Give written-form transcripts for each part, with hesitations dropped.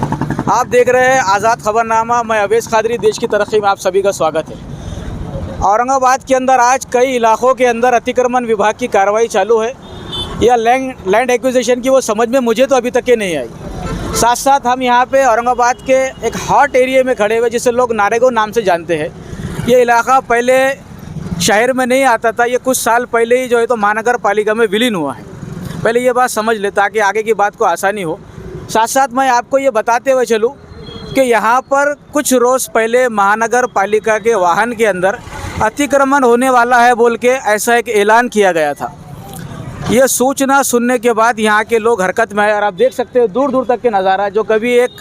आप देख रहे हैं आज़ाद खबरनामा। मैं अवेश कादरी। देश की तरक्की में आप सभी का स्वागत है। औरंगाबाद के अंदर आज कई इलाकों के अंदर अतिक्रमण विभाग की कार्रवाई चालू है। या लैंड एक्विजिशन की वो समझ में मुझे तो अभी तक के नहीं आई। साथ साथ हम यहाँ पे औरंगाबाद के एक हॉट एरिया में खड़े हुए जिसे लोग नारेगांव नाम से जानते हैं। ये इलाका पहले शहर में नहीं आता था, ये कुछ साल पहले ही जो है तो महानगर पालिका में विलीन हुआ है। पहले ये बात समझ ले ताकि आगे की बात को आसानी हो। साथ साथ मैं आपको ये बताते हुए चलूँ कि यहाँ पर कुछ रोज़ पहले महानगर पालिका के वाहन के अंदर अतिक्रमण होने वाला है बोल के ऐसा एक ऐलान किया गया था। ये सूचना सुनने के बाद यहाँ के लोग हरकत में आए और आप देख सकते हो दूर दूर तक के नज़ारा, जो कभी एक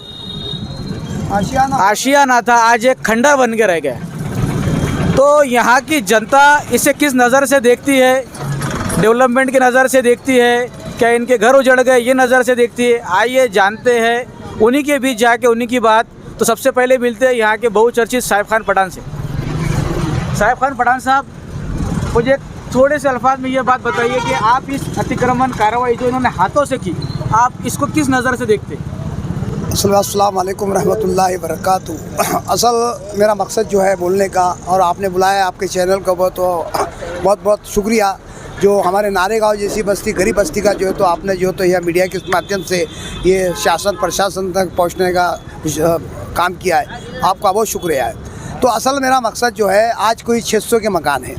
आशियाना था आज एक खंडर बन के रह गया। तो यहाँ की जनता इसे किस नज़र से देखती है? डेवलपमेंट की नज़र से देखती है, क्या इनके घर उजड़ गए ये नज़र से देखती है? आइए जानते हैं उन्हीं के बीच जाके उन्हीं की बात। तो सबसे पहले मिलते हैं यहाँ के बहुचर्चित साहिब खान पठान से। साहिब खान पठान साहब, मुझे थोड़े से अल्फाज में ये बात बताइए कि आप इस अतिक्रमण कार्रवाई जो इन्होंने हाथों से की, आप इसको किस नज़र से देखते हैं? अस्सलाम वालेकुम रहमतुल्लाहि व बरकातुहू। असल मेरा मकसद जो है बोलने का, और आपने बुलाया आपके चैनल का बहुत बहुत शुक्रिया। जो हमारे नारेगांव जैसी बस्ती, गरीब बस्ती का जो है तो आपने जो तो यह मीडिया के माध्यम से ये शासन प्रशासन तक पहुंचने का काम किया है, आपका बहुत शुक्रिया है। तो असल मेरा मकसद जो है, आज कोई 600 के मकान है,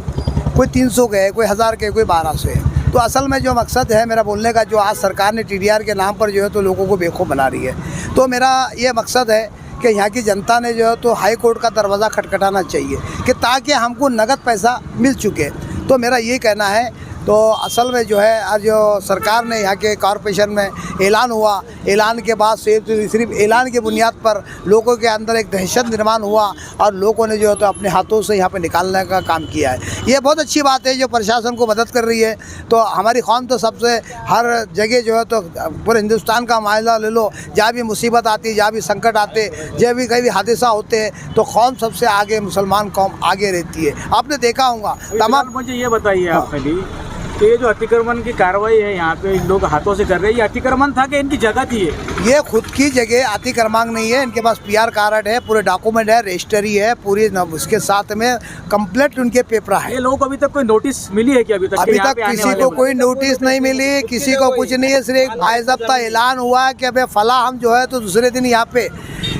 कोई 300 के है, कोई 1000 के, कोई 1200 है। तो असल में जो मकसद है मेरा बोलने का, जो आज सरकार ने TDR के नाम पर जो है तो लोगों को बेवकूफ़ बना रही है, तो मेरा ये मकसद है कि यहाँ की जनता ने जो है तो हाई कोर्ट का दरवाज़ा खटखटाना चाहिए कि ताकि हमको नगद पैसा मिल चुके। तो मेरा ये कहना है। तो असल में जो है आज जो सरकार ने यहाँ के कॉरपोरेशन में ऐलान हुआ, ऐलान के बाद सिर्फ ऐलान की बुनियाद पर लोगों के अंदर एक दहशत निर्माण हुआ और लोगों ने जो है तो अपने हाथों से यहाँ पे निकालने का काम किया है। ये बहुत अच्छी बात है जो प्रशासन को मदद कर रही है। तो हमारी कौम तो सबसे हर जगह जो है तो पूरे हिंदुस्तान का मामला ले लो, जहाँ भी मुसीबत आती है, जहाँ भी संकट आते, जहाँ भी कहीं भी हादसा होते हैं तो कौम सबसे आगे, मुसलमान कौम आगे रहती है। आपने देखा होगा तमाम। मुझे ये बताइए आप पहले कि ये जो अतिक्रमण की कार्रवाई है यहाँ पे लोग हाथों से कर रहे हैं, ये अतिक्रमण था कि इनकी जगह थी? ये खुद की जगह अतिक्रमण नहीं है, इनके पास PR कार्ड है, पूरे डॉक्यूमेंट है, रजिस्ट्री है पूरी, उसके साथ में कंप्लीट उनके पेपर है। ये लोगों को अभी तक कोई नोटिस मिली है कि अभी तक किसी को कोई नोटिस नहीं मिली, किसी को कुछ नहीं है। सिर्फ बाज़ाब्ता ऐलान हुआ है कि अब फला हम जो है तो दूसरे दिन यहाँ पे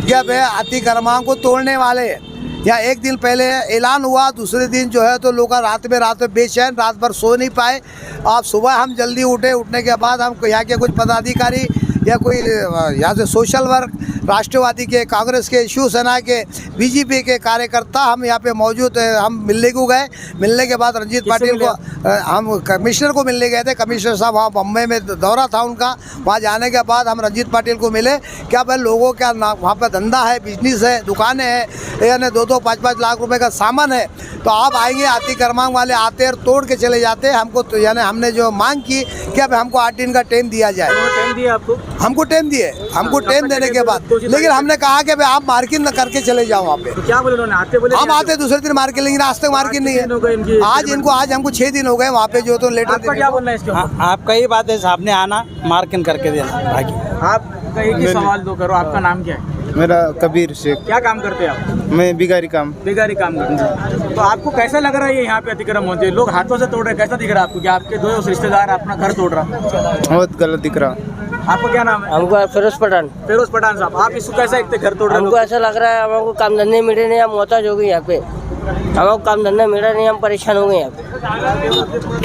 जब अतिक्रमण को तोड़ने वाले, या एक दिन पहले ऐलान हुआ, दूसरे दिन जो है तो लोग रात में बेचैन, रात भर सो नहीं पाए। अब सुबह हम जल्दी उठने के बाद हम यहाँ के कुछ पदाधिकारी या कोई यहाँ से सोशल वर्क, राष्ट्रवादी के, कांग्रेस के, शिवसेना के, BJP के कार्यकर्ता हम यहाँ पे मौजूद है। हम मिलने को गए, मिलने के बाद रंजीत पाटिल को, हम कमिश्नर को मिलने गए थे। कमिश्नर साहब वहाँ बम्बई में दौरा था उनका। वहाँ जाने के बाद हम रंजीत पाटिल को मिले। क्या भाई लोगों का वहाँ पर धंधा है, बिजनेस है, दुकानें हैं, यानी 2-2, 5-5 लाख रुपए का सामान है। तो आप आएंगे, अतिक्रमण वाले आते और तोड़ के चले जाते हैं। हमको तो यानी हमने जो मांग की कि अब हमको 8 दिन का टाइम दिया जाए। टाइम दिया आपको? हमको टाइम दिए। हमको टाइम देने के बाद लेकिन हमने कहा कि भाई आप मार्किंग न करके चले जाओ वहाँ पे। तो क्या बोले उन्होंने? आते बोले हम आते दूसरे दिन मार्किंग, लेकिन आज तक मार्किंग नहीं है। आज हमको 6 दिन हो गए वहाँ पे जो तो लेटर। आपका क्या बोलना है इसके ऊपर? आपका ही बात है, साहब ने आना मार्किंग करके देना। बाकी आप एक ही सवाल दो करो, आपका नाम क्या है? मेरा कबीर शेख। क्या काम करते हैं आप? मैं बिगारी काम करते हैं। तो आपको कैसा लग रहा है ये यहाँ पे अतिक्रमण होते हैं, लोग हाथों से तोड़ रहे हैं, कैसा दिख रहा है आपको कि आपके 2 रिश्तेदार अपना घर तोड़ रहा? बहुत गलत दिख रहा। आपको क्या नाम है? हमको फिरोज पठान। फिरोज पठान साहब, आप इसको कैसा देखते घर तोड़ रहे? हमको ऐसा लग रहा है हमको काम धंधे मिले नहीं, हम मोहताज हो गए यहाँ पे। हमको काम धंधा मिला नहीं, हम परेशान हो गए यहाँ पे।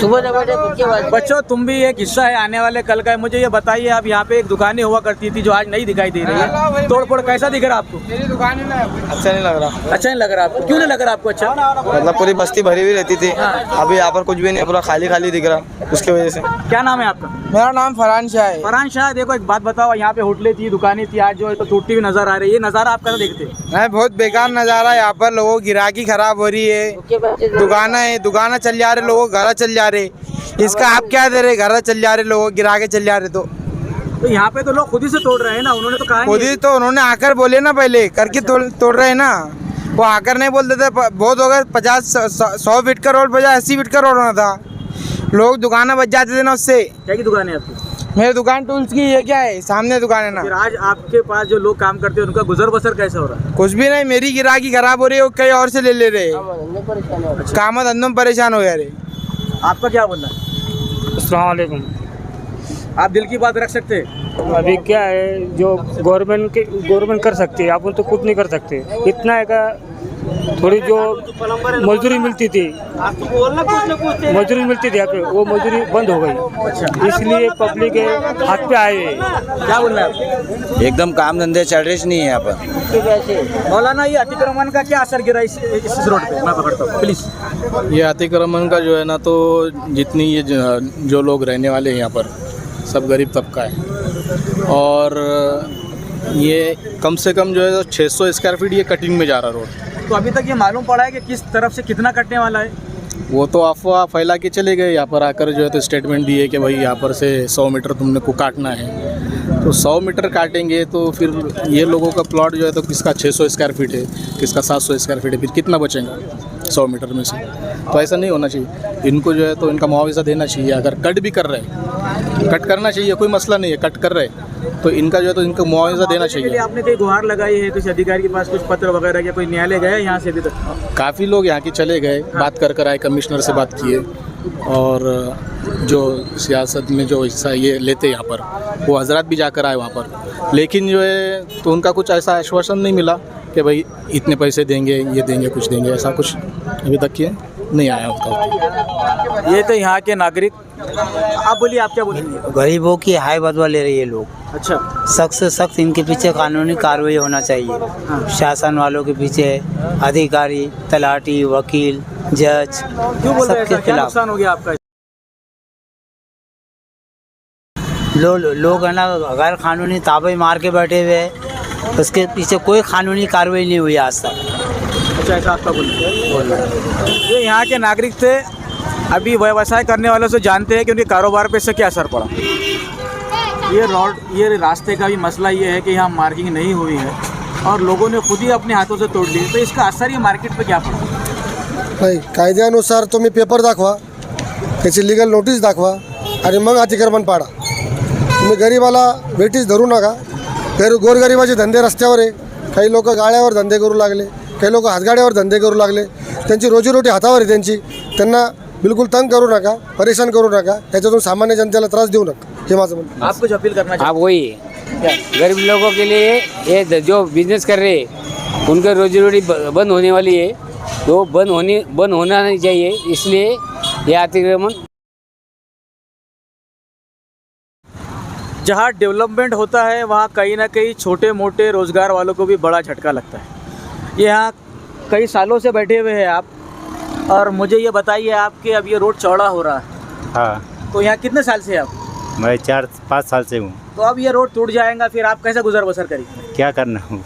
सुबह से बैठे बच्चों, तुम भी एक हिस्सा है आने वाले कल का। मुझे ये बताइए, अब यहाँ पे एक दुकानें हुआ करती थी जो आज नहीं दिखाई दे रही है, तोड़ फोड़ कैसा दिख रहा है आपको? मेरी दुकान है ना, अच्छा नहीं लग रहा। अच्छा नहीं लग रहा आपको? क्यों नहीं लग रहा आपको अच्छा? मतलब पूरी बस्ती भरी हुई रहती थी, अभी यहाँ पर कुछ भी नहीं, पूरा खाली खाली दिख रहा, उसकी वजह से। क्या नाम है आपका? मेरा नाम फरहान शाह है। फरहान शाह, देखो एक बात बताओ, यहाँ पे होटलें थी, दुकानें थी, आज जो है तो टूटती हुई नजर आ रही है। ये नज़ारा आप कैसा देखते हैं? बहुत बेकार नज़ारा है। यहाँ पर लोगों की गिराकी खराब हो रही है, दुकाना चल जा रहे, लोगों घर चल जा रहे। इसका आप क्या दे रहे? घर चल जा रहे, लोगों गिरा के चल जा रहे। तो यहाँ पे तो लोग खुद ही से तोड़ रहे हैं ना, उन्होंने तो कहा खुद ही तो, उन्होंने आकर बोले ना, पहले करके तोड़ रहे हैं ना। वो आकर नहीं बोलते थे, बहुत हो गए 50-100 फीट का रोड, 50-80 फीट का रोड होना था। लोग दुकानें बच जाते थे ना उससे। क्या की दुकान है आपकी? मेरी दुकान टूल्स की, ये क्या है, सामने दुकान है ना। फिर आज आपके पास जो लोग काम करते हैं उनका गुजर बसर कैसे हो रहा है? कुछ भी नहीं, मेरी गिराकी खराब हो रही है, वो कहीं और से ले रहे हैं। काम धंधों में परेशान हो जा रहे। आपका क्या बोलना है? अस्सलाम वालेकुम। आप दिल की बात रख सकते हैं? अभी क्या है जो गवर्नमेंट कर सकती है, अपन तो कुछ नहीं कर सकते। इतना है का थोड़ी जो मजदूरी मिलती थी यहाँ पे, वो मजदूरी बंद हो गई, इसलिए पब्लिक के हाथ पे आए हैं। क्या बोल रहे हैं? एकदम काम धंधे चल रहे नहीं है यहाँ पर। मौलाना, ये अतिक्रमण का क्या असर गिरा इस रोड पे? मैं पकड़ता हूँ प्लीज। ये अतिक्रमण का जो है ना, तो जितनी ये जो लोग रहने वाले हैं यहाँ पर सब गरीब तबका है, और ये कम से कम जो है 600 स्क्वायर फीट ये कटिंग में जा रहा रोड। तो अभी तक ये मालूम पड़ा है कि किस तरफ से कितना कटने वाला है? वो तो अफवाह फैला के चले गए। यहाँ पर आकर जो है तो स्टेटमेंट दिए कि भाई यहाँ पर से 100 मीटर तुमने को काटना है, तो 100 मीटर काटेंगे तो फिर ये लोगों का प्लॉट जो है तो किसका 600 स्क्वायर फीट है, किसका 700 स्क्वायर फीट है, फिर कितना बचेगा 100 मीटर में से? तो ऐसा नहीं होना चाहिए। इनको जो है तो इनका मुआवजा देना चाहिए। अगर कट भी कर रहे हैं, कट करना चाहिए, कोई मसला नहीं है, कट कर रहे हैं तो इनका जो है तो इनको मुआवजा देना चाहिए। आपने कहीं गुहार लगाई है किसी अधिकारी के पास, कुछ पत्र वगैरह, या कोई न्यायालय गया यहाँ से अभी तक? काफ़ी लोग यहाँ के चले गए, बात कर आए, कमिश्नर से बात किए, और जो सियासत में जो हिस्सा ये लेते यहाँ पर वो हजरत भी जाकर आए वहाँ पर, लेकिन जो है तो उनका कुछ ऐसा आश्वासन नहीं मिला कि भाई इतने पैसे देंगे, ये देंगे, कुछ देंगे, ऐसा कुछ अभी तक ये नहीं आया उनका। ये तो यहाँ के नागरिक। आप बोलिए, आप क्या बोलेंगे? गरीबों की हाय बदवा ले रही है लोग। अच्छा, सख्त से सख्त इनके पीछे कानूनी कार्रवाई होना चाहिए। शासन वालों के पीछे अधिकारी, तलाटी, वकील, जज, क्यों बोल रहे हैं? सबके क्या खिलाफ नुकसान हो गया आपका? लोग है ना गैर कानूनी ताबे मार के बैठे हुए हैं, उसके पीछे कोई कानूनी कार्रवाई नहीं हुई आज तक। अच्छा, ऐसा आपका बोलना है। ये यहाँ के नागरिक थे। अभी व्यवसाय करने वालों से जानते हैं कि उनके कारोबार पे इससे क्या असर पड़ा। ये रास्ते का भी मसला ये है कि यहाँ मार्किंग नहीं हुई है और लोगों ने खुद ही अपने हाथों से तोड़ ली, तो इसका असर ये मार्केट पे क्या पड़ा? नाही, कायद्यानुसार तुम्ही पेपर दाखवा, त्याची लीगल नोटीस दाखवा आणि मग अतिक्रमण पाडा। तुम्ही गरीबाला वेटीस धरू नका। गोरगरिबाचे धंदे रस्त्यावर आहे, काही लोक गाड्यावर धंदे करू लागले, काही लोक हातगाड्यावर धंदे करू लागले, त्यांची रोजीरोटी हातावर आहे त्यांची, त्यांना बिल्कुल तंग करू नका, परेशान करू नका, त्याच्यातून सामान्य जनतेला त्रास देऊ नका, हे माझं म्हणणं। आप कुछ अपील करना चाहिए? आप वही गरीब लोगों के लिए ये जो बिजनेस कर रहे हैं उनका रोजी रोटी बंद होने वाली है, तो बंद होना नहीं चाहिए, इसलिए ये अतिक्रमण। जहाँ डेवलपमेंट होता है वहाँ कहीं ना कहीं छोटे मोटे रोज़गार वालों को भी बड़ा झटका लगता है। यहाँ कई सालों से बैठे हुए हैं आप, और मुझे ये बताइए आपके अब ये रोड चौड़ा हो रहा है। हाँ, तो यहाँ कितने साल से आप? मैं 4-5 साल से हूँ। तो अब ये रोड टूट जाएगा, फिर आप कैसे गुजर बसर करेंगे? क्या करना हूँ।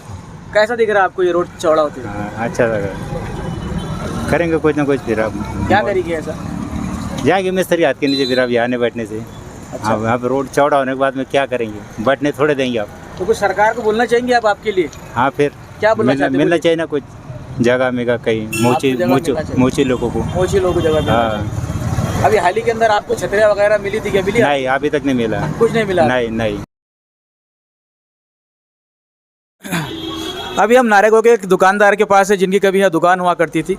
कैसा दिख रहा है आपको ये रोड चौड़ा होते हुए? हाँ, अच्छा लगा, करेंगे कुछ ना कुछ। फिर आप क्या करेंगे ऐसा? जाएंगे मिस्त्री हाथ के नीचे, फिर आप यहाँ बैठने से। अच्छा। आप यहाँ पे रोड चौड़ा होने के बाद में क्या करेंगे, बैठने थोड़े देंगे आप। तो कुछ सरकार को बोलना चाहेंगे आप आपके लिए? हाँ, फिर क्या बोलना चाहते हैं? मिलना चाहिए ना कुछ जगह में, कहीं मोची लोगों को। मोची लोगों को जगह मिलना हाँ, चाहिए। अभी हाल ही के अंदर आपको छतरियाँ वगैरह मिली थी क्या? मिली? नहीं, अभी तक नहीं मिला। कुछ नहीं मिला? नहीं। अभी हम नारेगांव के एक दुकानदार के पास है जिनकी कभी यहाँ दुकान हुआ करती थी।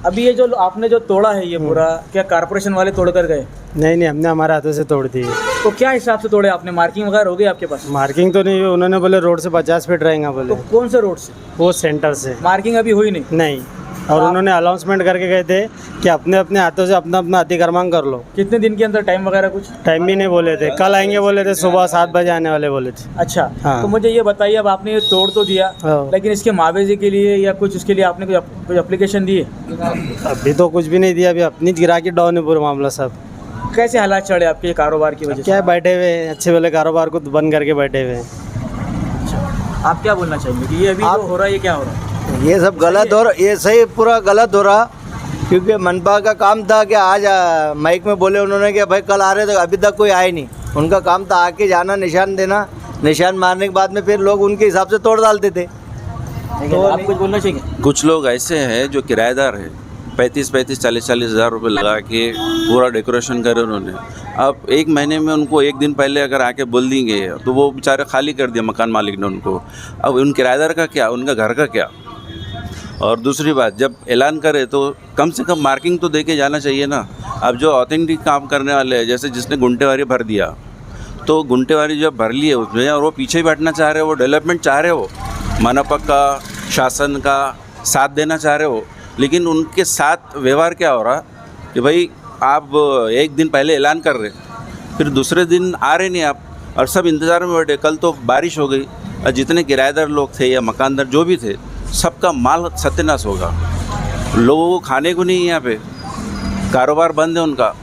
अभी ये जो आपने जो तोड़ा है ये पूरा, क्या कारपोरेशन वाले तोड़ कर गए? नहीं, हमने हमारे हाथों से तोड़ दी है। तो क्या हिसाब से तोड़े आपने? मार्किंग वगैरह हो गई आपके पास? मार्किंग तो नहीं हुई, उन्होंने बोले रोड से 50 फीट रहेगा बोले। तो कौन से रोड से? वो सेंटर से। मार्किंग अभी हुई नहीं? नहीं, और उन्होंने अनाउंसमेंट करके गए थे कि अपने अपने हाथों से अपना अतिक्रमण कर लो। कितने दिन के अंदर टाइम वगैरह कुछ? टाइम भी नहीं बोले थे, कल आएंगे बोले थे, सुबह 7 बजे आने वाले बोले थे। अच्छा। हाँ। तो मुझे ये बताइए, अब आपने ये तोड़ तो दिया, हाँ। लेकिन इसके मुआवजे के लिए या कुछ उसके लिए आपने कुछ एप्लीकेशन दी है? अभी तो कुछ भी नहीं दिया, अभी अपनी गिराकी डाउन है पूरा मामला सब। कैसे हालात चढ़े आपके ये कारोबार की वजह से? क्या बैठे हुए हैं, अच्छे वाले कारोबार को बंद करके बैठे हुए हैं। आप क्या बोलना चाहेंगे कि ये अभी जो हो रहा है ये क्या हो रहा है? ये सब गलत हो रहा, ये सही पूरा गलत हो रहा, क्योंकि मनपा का काम था कि आज माइक में बोले उन्होंने कि भाई कल आ रहे, तो अभी तक कोई आए नहीं। उनका काम था आके जाना, निशान देना, निशान मारने के बाद में फिर लोग उनके हिसाब से तोड़ डालते थे। तो आप कुछ बोलना चाहिए? कुछ लोग ऐसे हैं जो किराएदार हैं, 35-40 हज़ार रुपये लगा के पूरा डेकोरेशन करे उन्होंने। अब एक महीने में उनको एक दिन पहले अगर आके बोल देंगे तो वो बेचारे खाली कर दिया मकान मालिक ने उनको। अब उन किराएदार का क्या, उनका घर का क्या। और दूसरी बात, जब ऐलान करे तो कम से कम मार्किंग तो दे के जाना चाहिए ना। अब जो ऑथेंटिक काम करने वाले हैं, जैसे जिसने गुंटेवारी भर दिया, तो गुंटेवारी जब भर लिए उसमें और वो पीछे बैठना चाह रहे हो, वो डेवलपमेंट चाह रहे हो, मनपा का, शासन का साथ देना चाह रहे हो, लेकिन उनके साथ व्यवहार क्या हो रहा कि भाई आप एक दिन पहले ऐलान कर रहे, फिर दूसरे दिन आ रहे नहीं आप, और सब इंतज़ार में बैठे। कल तो बारिश हो गई और जितने किराएदार लोग थे या मकानदार जो भी थे, सबका माल सत्यानाश होगा। लोगों को खाने को नहीं, यहाँ पे कारोबार बंद है उनका।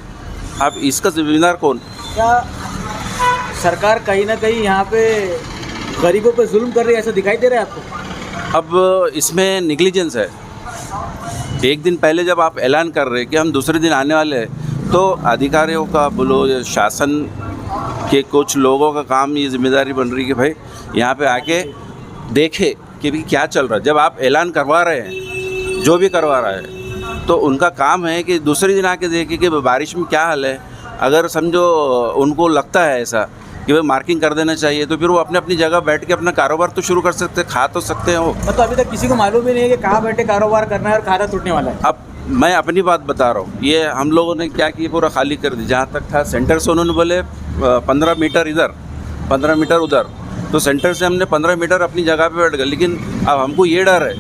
अब इसका जिम्मेदार कौन? क्या सरकार कहीं ना कहीं यहाँ पे गरीबों पे जुल्म कर रही है, ऐसा दिखाई दे रहा है आपको? अब इसमें निगलिजेंस है। एक दिन पहले जब आप ऐलान कर रहे हैं कि हम दूसरे दिन आने वाले हैं, तो अधिकारियों का बोलो या शासन के कुछ लोगों का काम, ये जिम्मेदारी बन रही है कि भाई यहाँ पे आके देखे कि भी क्या चल रहा है। जब आप ऐलान करवा रहे हैं, जो भी करवा रहा है, तो उनका काम है कि दूसरे दिन आके देखे कि बारिश में क्या हाल है। अगर समझो उनको लगता है ऐसा कि भाई मार्किंग कर देना चाहिए, तो फिर वो अपने अपनी जगह बैठ के अपना कारोबार तो शुरू कर सकते, खा तो सकते हैं वो। मतलब अभी तक किसी को मालूम ही नहीं है कि कहाँ बैठे कारोबार करना है और खाता टूटने वाला है। अब मैं अपनी बात बता रहा हूँ, ये हम लोगों ने क्या किया, पूरा खाली कर दिया। जहाँ तक था सेंटर से उन्होंने बोले 15 मीटर इधर, 15 मीटर उधर, तो सेंटर से हमने 15 मीटर अपनी जगह पे बैठ गए। लेकिन अब हमको ये डर है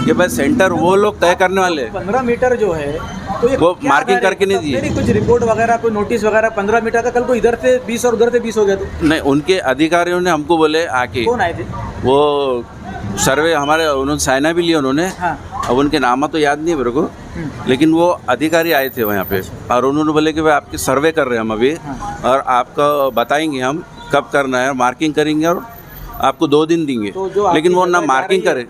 कि भाई सेंटर वो लोग तय करने वाले। 15 मीटर जो है तो ये वो मार्किंग करके नहीं दिए। कुछ रिपोर्ट वगैरह, कोई नोटिस वगैरह 15 मीटर का, कल को इधर से 20 और उधर से 20 हो गया तो नहीं, उनके अधिकारियों ने हमको बोले आके, कौन आए थे? वो सर्वे हमारे, उन्होंने साइना भी लिया उन्होंने। हाँ। अब उनके नाम तो याद नहीं है मेरे को, लेकिन वो अधिकारी आए थे वहाँ पे और उन्होंने बोले कि भाई आपकी सर्वे कर रहे हैं हम अभी, और आपका बताएंगे हम कब करना है, मार्किंग करेंगे और आपको 2 दिन देंगे। तो लेकिन वो ना मार्किंग करे,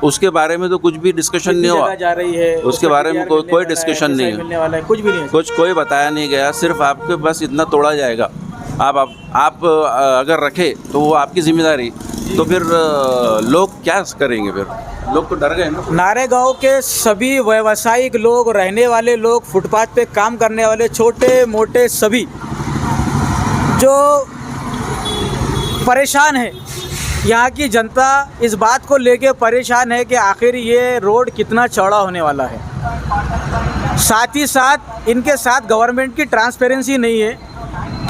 उसके बारे में तो कुछ भी डिस्कशन नहीं हुआ। जा रही है उसके बारे में कोई डिस्कशन नहीं है, कुछ भी नहीं है, कुछ कोई बताया नहीं गया। सिर्फ आपके बस इतना तोड़ा जाएगा, आप अगर रखे तो वो आपकी जिम्मेदारी, तो फिर लोग क्या करेंगे? फिर लोग तो डर गए ना। नारेगांव के सभी व्यावसायिक लोग, रहने वाले लोग, फुटपाथ पे काम करने वाले, छोटे मोटे सभी जो परेशान है, यहाँ की जनता इस बात को लेके परेशान है कि आखिर ये रोड कितना चौड़ा होने वाला है। साथ ही साथ इनके साथ गवर्नमेंट की ट्रांसपेरेंसी नहीं है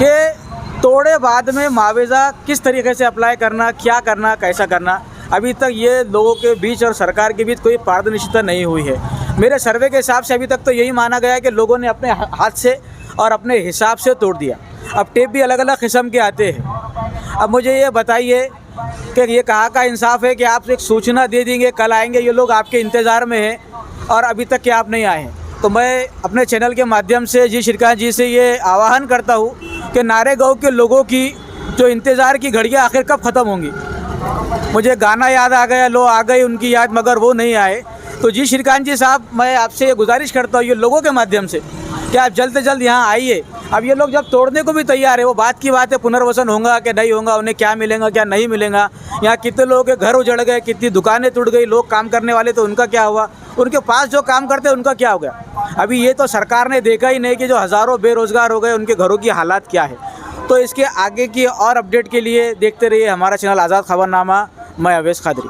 कि तोड़े बाद में मुआवजा किस तरीके से अप्लाई करना, क्या करना, कैसा करना। अभी तक ये लोगों के बीच और सरकार के बीच कोई पारदर्शिता नहीं हुई है। मेरे सर्वे के हिसाब से अभी तक तो यही माना गया है कि लोगों ने अपने हाथ से और अपने हिसाब से तोड़ दिया। अब टेप भी अलग अलग किस्म के आते हैं। अब मुझे ये बताइए कि ये कहाँ का इंसाफ है कि आप एक सूचना दे देंगे, कल आएंगे, ये लोग आपके इंतज़ार में हैं और अभी तक क्या आप नहीं आए हैं। तो मैं अपने चैनल के माध्यम से जी श्रीकांत जी से ये आह्वान करता हूँ कि नारेगांव के लोगों की जो इंतज़ार की घड़ियाँ आखिर कब ख़त्म होंगी। मुझे गाना याद आ गया, लो आ गई उनकी याद, मगर वो नहीं आए। तो जी श्रीकांत जी साहब, मैं आपसे ये गुजारिश करता हूँ ये लोगों के माध्यम से कि आप जल्द से जल्द यहाँ आइए। अब ये लोग जब तोड़ने को भी तैयार है, वो बात की बात है पुनर्वसन होगा कि नहीं होगा, उन्हें क्या मिलेगा क्या नहीं मिलेगा, यहाँ कितने लोगों के घर उजड़ गए, कितनी दुकानें टूट गई, लोग काम करने वाले तो उनका क्या हुआ, उनके पास जो काम करते हैं उनका क्या हो गया। अभी ये तो सरकार ने देखा ही नहीं कि जो हज़ारों बेरोज़गार हो गए उनके घरों की हालात क्या है। तो इसके आगे की और अपडेट के लिए देखते रहिए हमारा चैनल आज़ाद खबरनामा। मैं अवेश खादरी।